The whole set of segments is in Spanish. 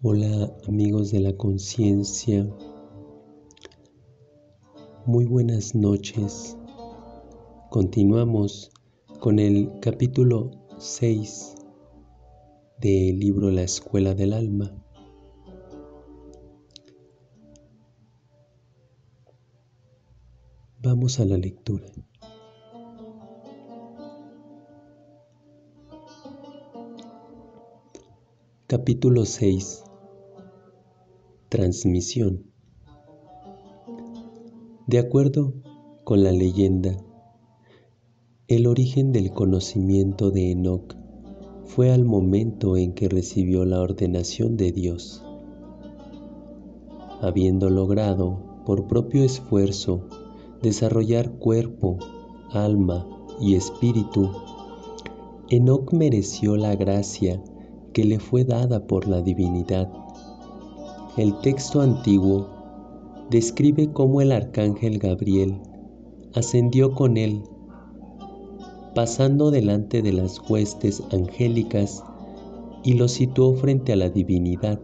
Hola amigos de la conciencia, muy buenas noches. Continuamos con el capítulo 6 del libro La Escuela del Alma. Vamos a la lectura. Capítulo 6. Transmisión. De acuerdo con la leyenda, el origen del conocimiento de Enoc fue al momento en que recibió la ordenación de Dios. Habiendo logrado, por propio esfuerzo, desarrollar cuerpo, alma y espíritu, Enoc mereció la gracia que le fue dada por la divinidad. El texto antiguo describe cómo el arcángel Gabriel ascendió con él, pasando delante de las huestes angélicas y lo situó frente a la divinidad.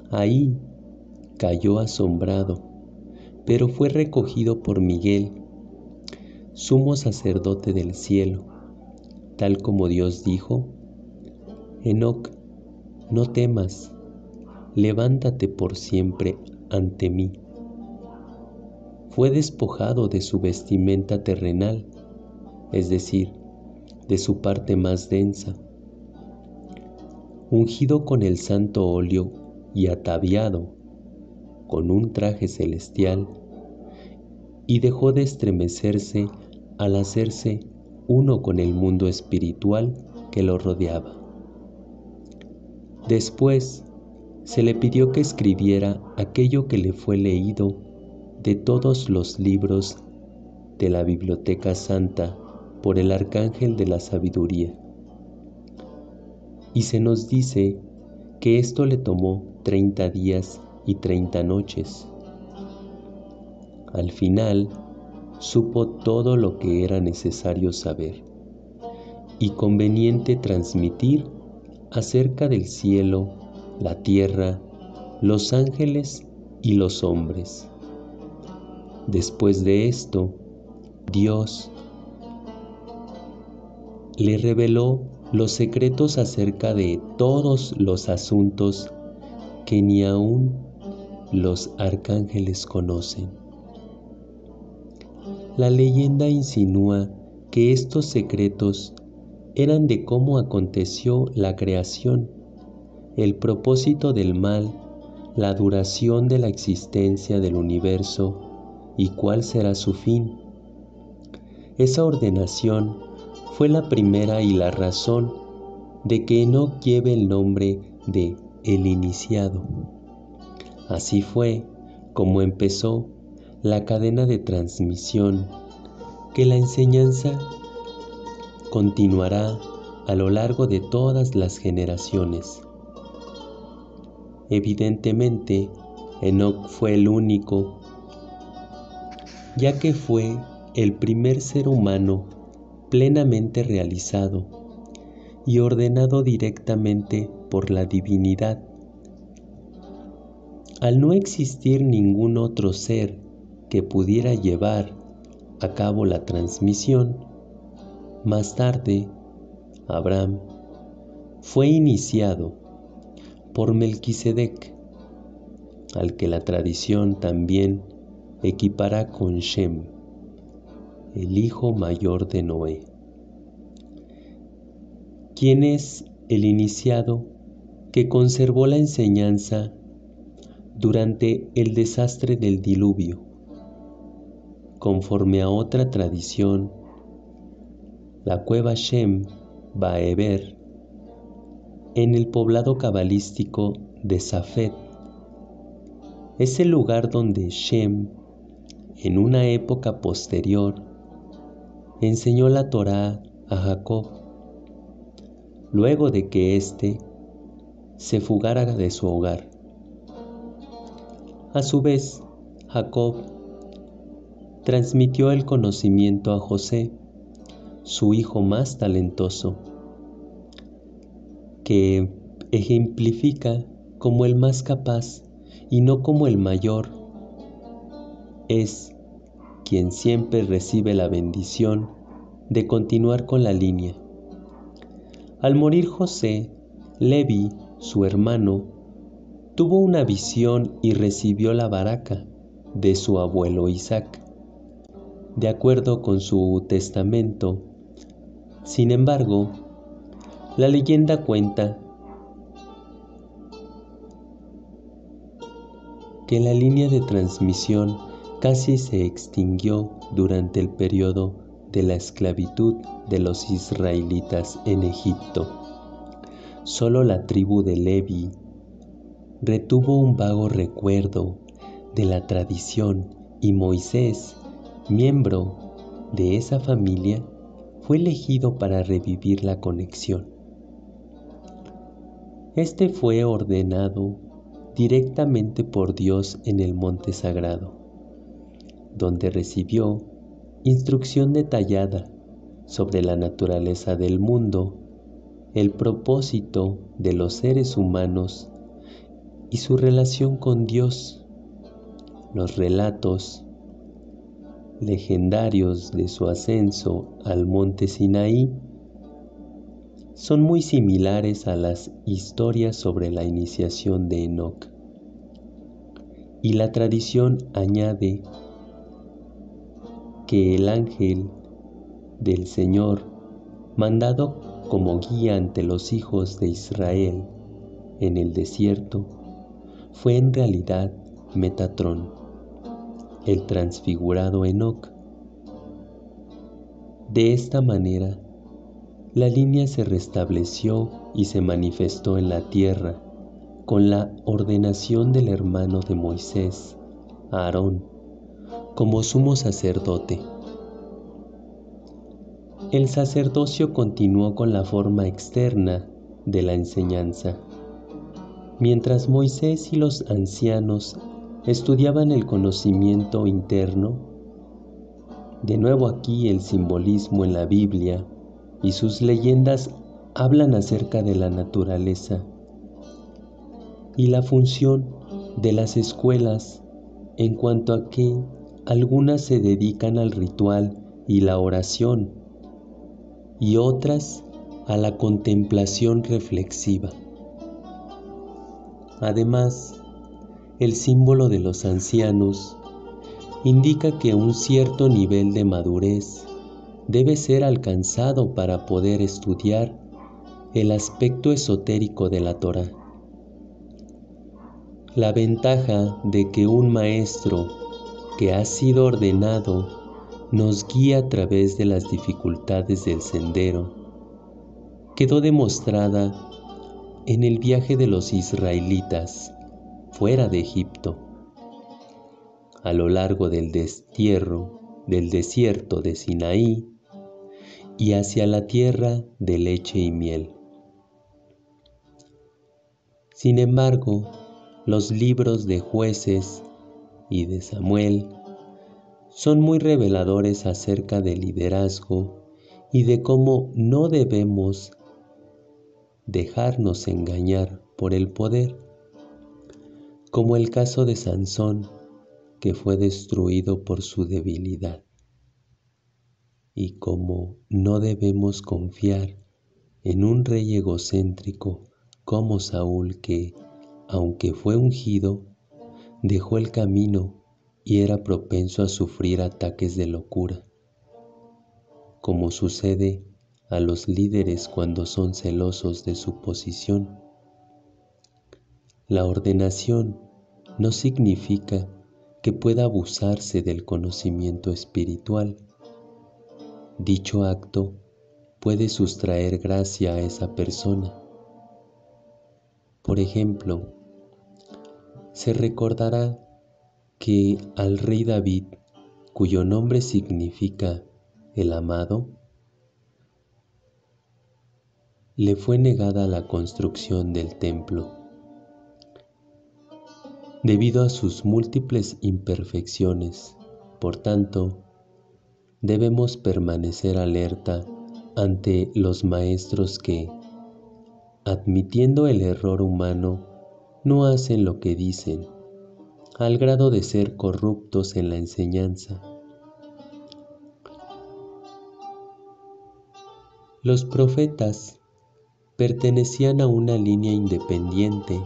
Ahí cayó asombrado, pero fue recogido por Miguel, sumo sacerdote del cielo, tal como Dios dijo: Enoc, no temas, levántate por siempre ante mí. Fue despojado de su vestimenta terrenal, es decir, de su parte más densa, ungido con el santo óleo y ataviado con un traje celestial, y dejó de estremecerse al hacerse uno con el mundo espiritual que lo rodeaba. Después se le pidió que escribiera aquello que le fue leído de todos los libros de la Biblioteca Santa por el Arcángel de la Sabiduría. Y se nos dice que esto le tomó 30 días y 30 noches. Al final, supo todo lo que era necesario saber y conveniente transmitir acerca del cielo, la tierra, los ángeles y los hombres. Después de esto, Dios le reveló los secretos acerca de todos los asuntos que ni aun los arcángeles conocen. La leyenda insinúa que estos secretos eran de cómo aconteció la creación, el propósito del mal, la duración de la existencia del universo y cuál será su fin. Esa ordenación fue la primera y la razón de que Enoc lleve el nombre de el iniciado. Así fue como empezó la cadena de transmisión, que la enseñanza continuará a lo largo de todas las generaciones. Evidentemente, Enoc fue el único, ya que fue el primer ser humano plenamente realizado y ordenado directamente por la divinidad. Al no existir ningún otro ser que pudiera llevar a cabo la transmisión, más tarde, Abraham fue iniciado por Melquisedec, al que la tradición también equipara con Shem, el hijo mayor de Noé. ¿Quién es el iniciado que conservó la enseñanza durante el desastre del diluvio? Conforme a otra tradición, la cueva Shem Baeber, en el poblado cabalístico de Safed, es el lugar donde Shem, en una época posterior, enseñó la Torá a Jacob, luego de que éste se fugara de su hogar. A su vez, Jacob transmitió el conocimiento a José, su hijo más talentoso, que ejemplifica como el más capaz y no como el mayor. Es quien siempre recibe la bendición de continuar con la línea. Al morir José, Levi, su hermano, tuvo una visión y recibió la baraca de su abuelo Isaac, de acuerdo con su testamento. Sin embargo, la leyenda cuenta que la línea de transmisión casi se extinguió durante el periodo de la esclavitud de los israelitas en Egipto. Solo la tribu de Levi retuvo un vago recuerdo de la tradición y Moisés, miembro de esa familia, fue elegido para revivir la conexión. Este fue ordenado directamente por Dios en el monte sagrado, donde recibió instrucción detallada sobre la naturaleza del mundo, el propósito de los seres humanos y su relación con Dios. Los relatos legendarios de su ascenso al monte Sinaí son muy similares a las historias sobre la iniciación de Enoc. Y la tradición añade que el ángel del Señor, mandado como guía ante los hijos de Israel en el desierto, fue en realidad Metatrón, el transfigurado Enoc. De esta manera, la línea se restableció y se manifestó en la tierra con la ordenación del hermano de Moisés, Aarón, como sumo sacerdote. El sacerdocio continuó con la forma externa de la enseñanza, mientras Moisés y los ancianos estudiaban el conocimiento interno. De nuevo aquí el simbolismo en la Biblia y sus leyendas hablan acerca de la naturaleza y la función de las escuelas, en cuanto a que algunas se dedican al ritual y la oración y otras a la contemplación reflexiva. Además, el símbolo de los ancianos indica que un cierto nivel de madurez debe ser alcanzado para poder estudiar el aspecto esotérico de la Torá. La ventaja de que un maestro que ha sido ordenado nos guía a través de las dificultades del sendero quedó demostrada en el viaje de los israelitas fuera de Egipto, a lo largo del destierro del desierto de Sinaí y hacia la tierra de leche y miel. Sin embargo, los libros de Jueces y de Samuel son muy reveladores acerca del liderazgo y de cómo no debemos dejarnos engañar por el poder, como el caso de Sansón, que fue destruido por su debilidad, y como no debemos confiar en un rey egocéntrico como Saúl, que, aunque fue ungido, dejó el camino y era propenso a sufrir ataques de locura, como sucede a los líderes cuando son celosos de su posición. La ordenación no significa que pueda abusarse del conocimiento espiritual. Dicho acto puede sustraer gracia a esa persona. Por ejemplo, se recordará que al rey David, cuyo nombre significa el amado, le fue negada la construcción del templo. Debido a sus múltiples imperfecciones, por tanto, debemos permanecer alerta ante los maestros que, admitiendo el error humano, no hacen lo que dicen, al grado de ser corruptos en la enseñanza. Los profetas pertenecían a una línea independiente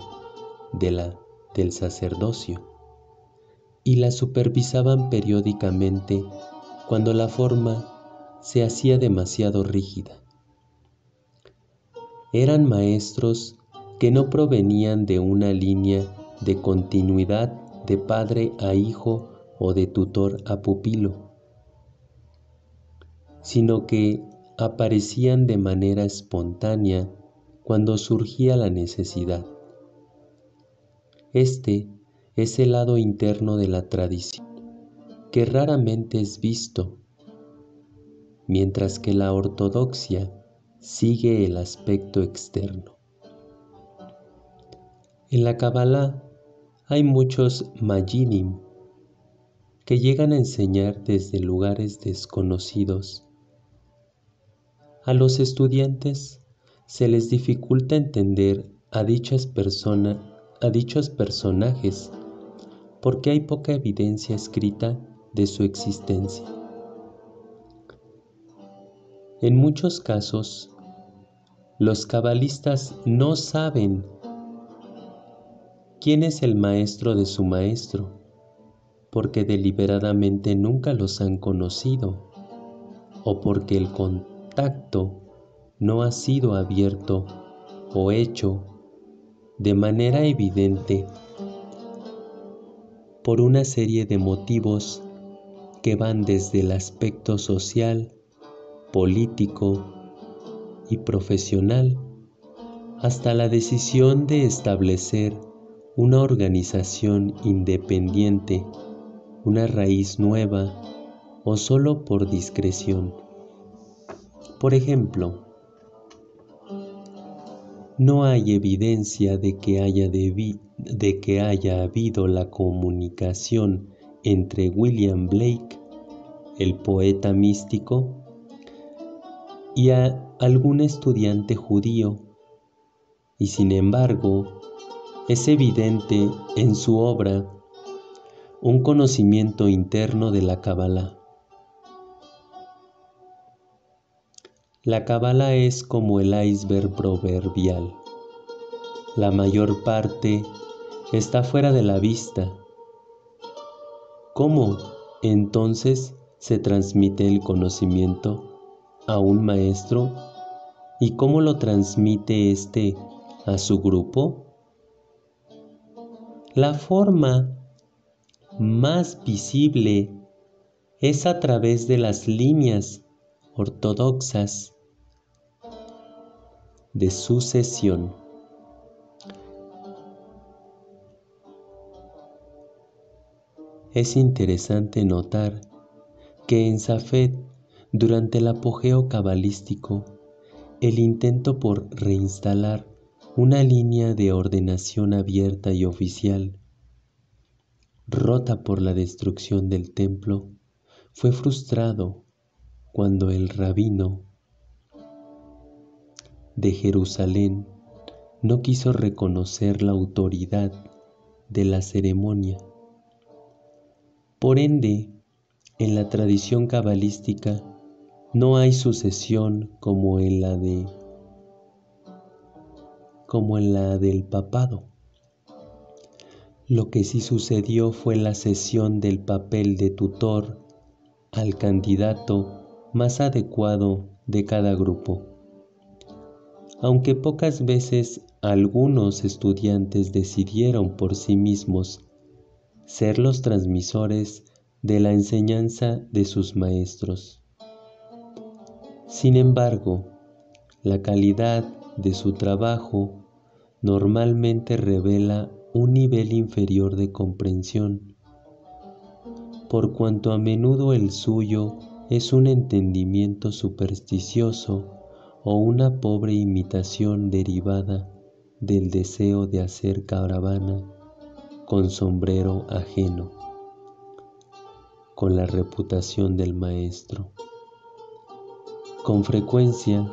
del sacerdocio y la supervisaban periódicamente cuando la forma se hacía demasiado rígida. Eran maestros que no provenían de una línea de continuidad de padre a hijo o de tutor a pupilo, sino que aparecían de manera espontánea cuando surgía la necesidad. Este es el lado interno de la tradición, que raramente es visto, mientras que la ortodoxia sigue el aspecto externo. En la Kabbalah hay muchos Mayinim que llegan a enseñar desde lugares desconocidos. A los estudiantes se les dificulta entender a dichos personajes porque hay poca evidencia escrita de su existencia. En muchos casos, los cabalistas no saben quién es el maestro de su maestro, porque deliberadamente nunca los han conocido o porque el contacto no ha sido abierto o hecho de manera evidente por una serie de motivos que van desde el aspecto social, político y profesional hasta la decisión de establecer una organización independiente, una raíz nueva o solo por discreción. Por ejemplo, no hay evidencia de que haya habido la comunicación entre William Blake, el poeta místico, y a algún estudiante judío, y sin embargo, es evidente en su obra un conocimiento interno de la Kabbalah. La Kabbalah es como el iceberg proverbial. La mayor parte está fuera de la vista. ¿Cómo entonces se transmite el conocimiento a un maestro y cómo lo transmite éste a su grupo? La forma más visible es a través de las líneas ortodoxas de sucesión. Es interesante notar que en Safed, durante el apogeo cabalístico, el intento por reinstalar una línea de ordenación abierta y oficial, rota por la destrucción del templo, fue frustrado cuando el rabino de Jerusalén no quiso reconocer la autoridad de la ceremonia. Por ende, en la tradición cabalística no hay sucesión como en la del papado. Lo que sí sucedió fue la cesión del papel de tutor al candidato más adecuado de cada grupo. Aunque pocas veces algunos estudiantes decidieron por sí mismos ser los transmisores de la enseñanza de sus maestros. Sin embargo, la calidad de su trabajo normalmente revela un nivel inferior de comprensión, por cuanto a menudo el suyo es un entendimiento supersticioso o una pobre imitación derivada del deseo de hacer caravana con sombrero ajeno, con la reputación del maestro. Con frecuencia,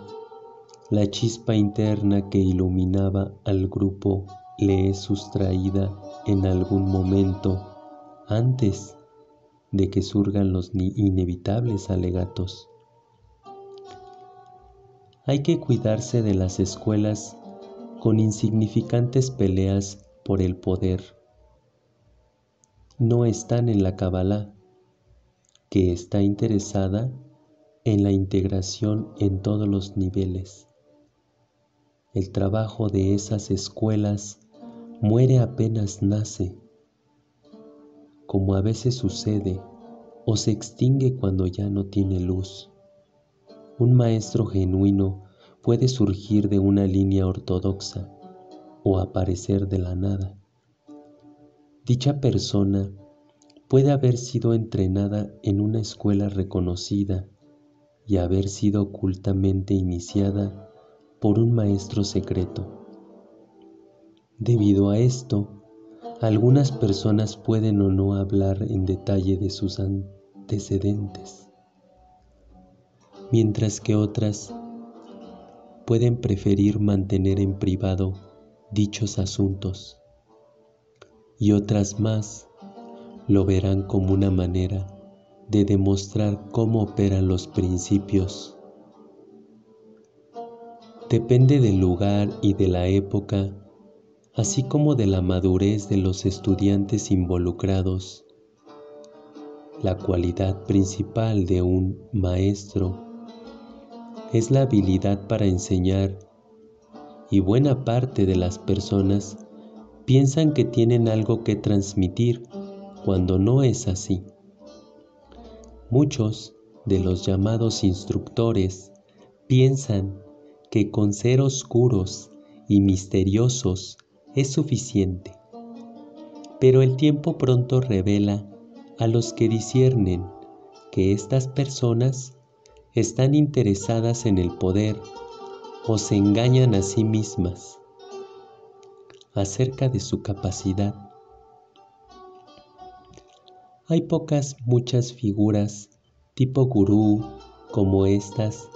la chispa interna que iluminaba al grupo le es sustraída en algún momento antes de que surjan los inevitables alegatos. Hay que cuidarse de las escuelas con insignificantes peleas por el poder. No están en la Kabbalah, que está interesada en la integración en todos los niveles. El trabajo de esas escuelas muere apenas nace, como a veces sucede, o se extingue cuando ya no tiene luz. Un maestro genuino puede surgir de una línea ortodoxa o aparecer de la nada. Dicha persona puede haber sido entrenada en una escuela reconocida y haber sido ocultamente iniciada por un maestro secreto. Debido a esto, algunas personas pueden o no hablar en detalle de sus antecedentes, mientras que otras pueden preferir mantener en privado dichos asuntos, y otras más lo verán como una manera de demostrar cómo operan los principios. Depende del lugar y de la época, así como de la madurez de los estudiantes involucrados. La cualidad principal de un maestro es la habilidad para enseñar, y buena parte de las personas piensan que tienen algo que transmitir cuando no es así. Muchos de los llamados instructores piensan que con ser oscuros y misteriosos es suficiente, pero el tiempo pronto revela a los que disciernen que estas personas están interesadas en el poder o se engañan a sí mismas acerca de su capacidad. Hay muchas figuras tipo gurú como estas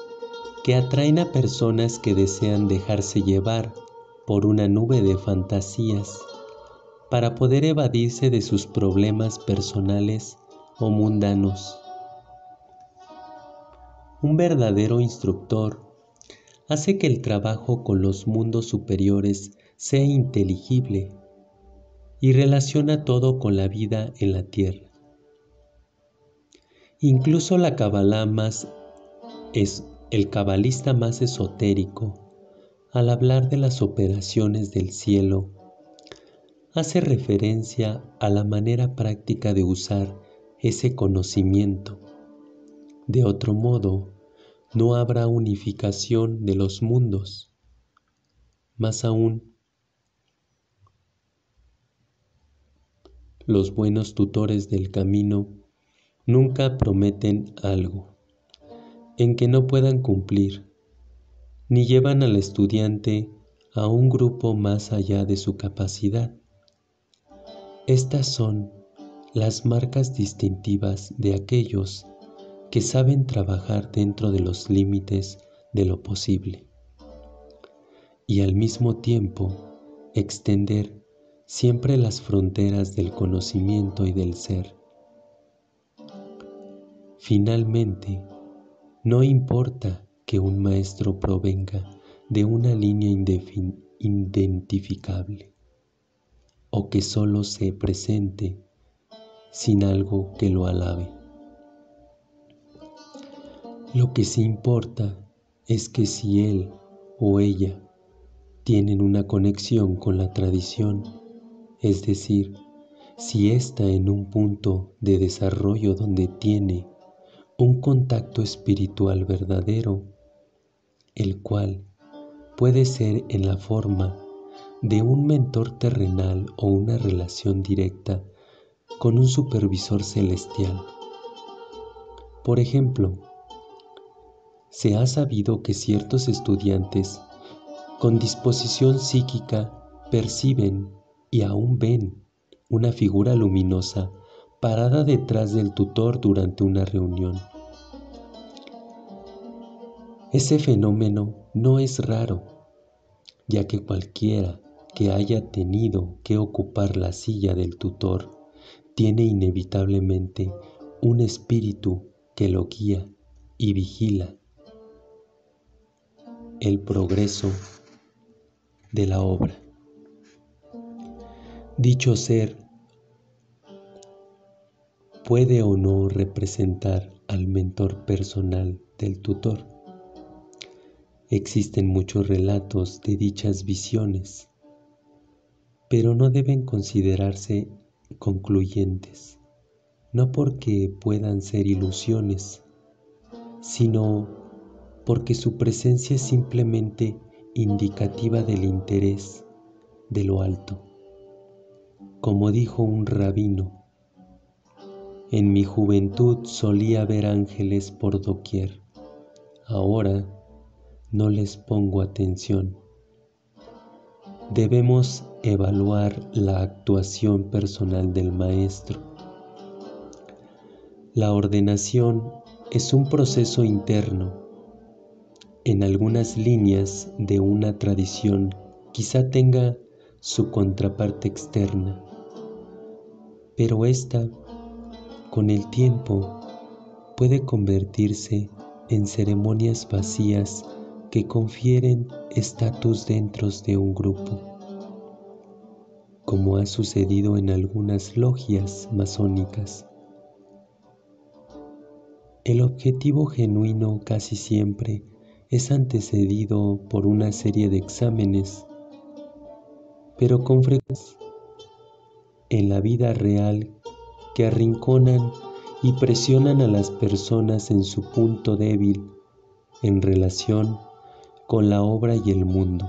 que atraen a personas que desean dejarse llevar por una nube de fantasías para poder evadirse de sus problemas personales o mundanos. Un verdadero instructor hace que el trabajo con los mundos superiores sea inteligible y relaciona todo con la vida en la tierra. Incluso el cabalista más esotérico, al hablar de las operaciones del cielo, hace referencia a la manera práctica de usar ese conocimiento. De otro modo, no habrá unificación de los mundos. Más aún, los buenos tutores del camino nunca prometen algo en que no puedan cumplir, ni llevan al estudiante a un grupo más allá de su capacidad. Estas son las marcas distintivas de aquellos que saben trabajar dentro de los límites de lo posible y al mismo tiempo extender siempre las fronteras del conocimiento y del ser. Finalmente, no importa que un maestro provenga de una línea identificable o que solo se presente sin algo que lo alabe. Lo que sí importa es que si él o ella tienen una conexión con la tradición, es decir, si está en un punto de desarrollo donde tiene un contacto espiritual verdadero, el cual puede ser en la forma de un mentor terrenal o una relación directa con un supervisor celestial. Por ejemplo, se ha sabido que ciertos estudiantes con disposición psíquica perciben y aún ven una figura luminosa parada detrás del tutor durante una reunión. Ese fenómeno no es raro, ya que cualquiera que haya tenido que ocupar la silla del tutor tiene inevitablemente un espíritu que lo guía y vigila el progreso de la obra. Dicho ser puede o no representar al mentor personal del tutor. Existen muchos relatos de dichas visiones, pero no deben considerarse concluyentes, no porque puedan ser ilusiones, sino porque su presencia es simplemente indicativa del interés de lo alto. Como dijo un rabino, en mi juventud solía ver ángeles por doquier, ahora no les pongo atención. Debemos evaluar la actuación personal del maestro. La ordenación es un proceso interno. En algunas líneas de una tradición quizá tenga su contraparte externa, pero esta, con el tiempo, puede convertirse en ceremonias vacías que confieren estatus dentro de un grupo, como ha sucedido en algunas logias masónicas. El objetivo genuino casi siempre es antecedido por una serie de exámenes, pero con frecuencia en la vida real que arrinconan y presionan a las personas en su punto débil en relación con la obra y el mundo.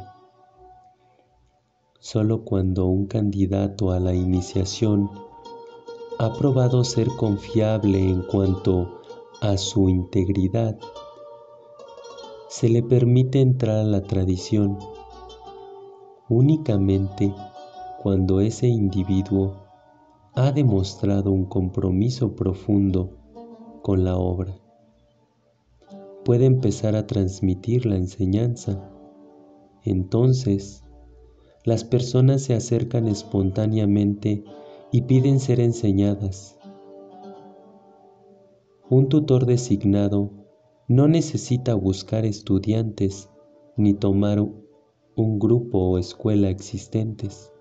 Solo cuando un candidato a la iniciación ha probado ser confiable en cuanto a su integridad, se le permite entrar a la tradición. Únicamente cuando ese individuo ha demostrado un compromiso profundo con la obra, puede empezar a transmitir la enseñanza. Entonces, las personas se acercan espontáneamente y piden ser enseñadas. Un tutor designado no necesita buscar estudiantes ni tomar un grupo o escuela existentes,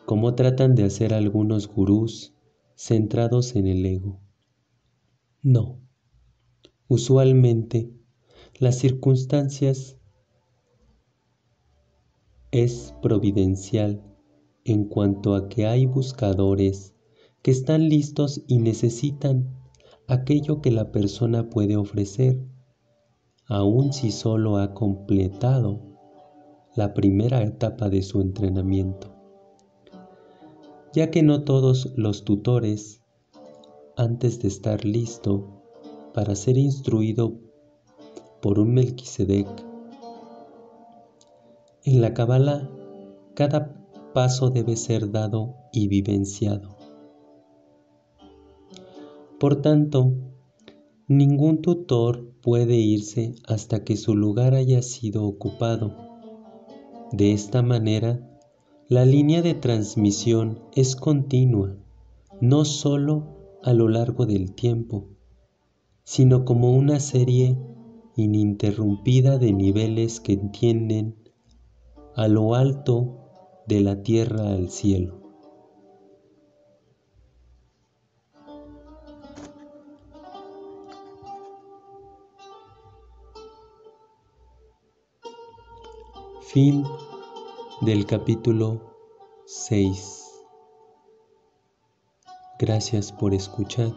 como tratan de hacer algunos gurús centrados en el ego. No, usualmente las circunstancias es providencial en cuanto a que hay buscadores que están listos y necesitan aquello que la persona puede ofrecer, aun si solo ha completado la primera etapa de su entrenamiento, ya que no todos los tutores, antes de estar listo para ser instruido por un Melquisedec. En la Cábala, cada paso debe ser dado y vivenciado. Por tanto, ningún tutor puede irse hasta que su lugar haya sido ocupado. De esta manera, la línea de transmisión es continua, no solo a lo largo del tiempo, sino como una serie ininterrumpida de niveles que tienden a lo alto de la tierra al cielo. Fin del capítulo 6. Gracias por escuchar.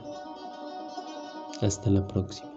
Hasta la próxima.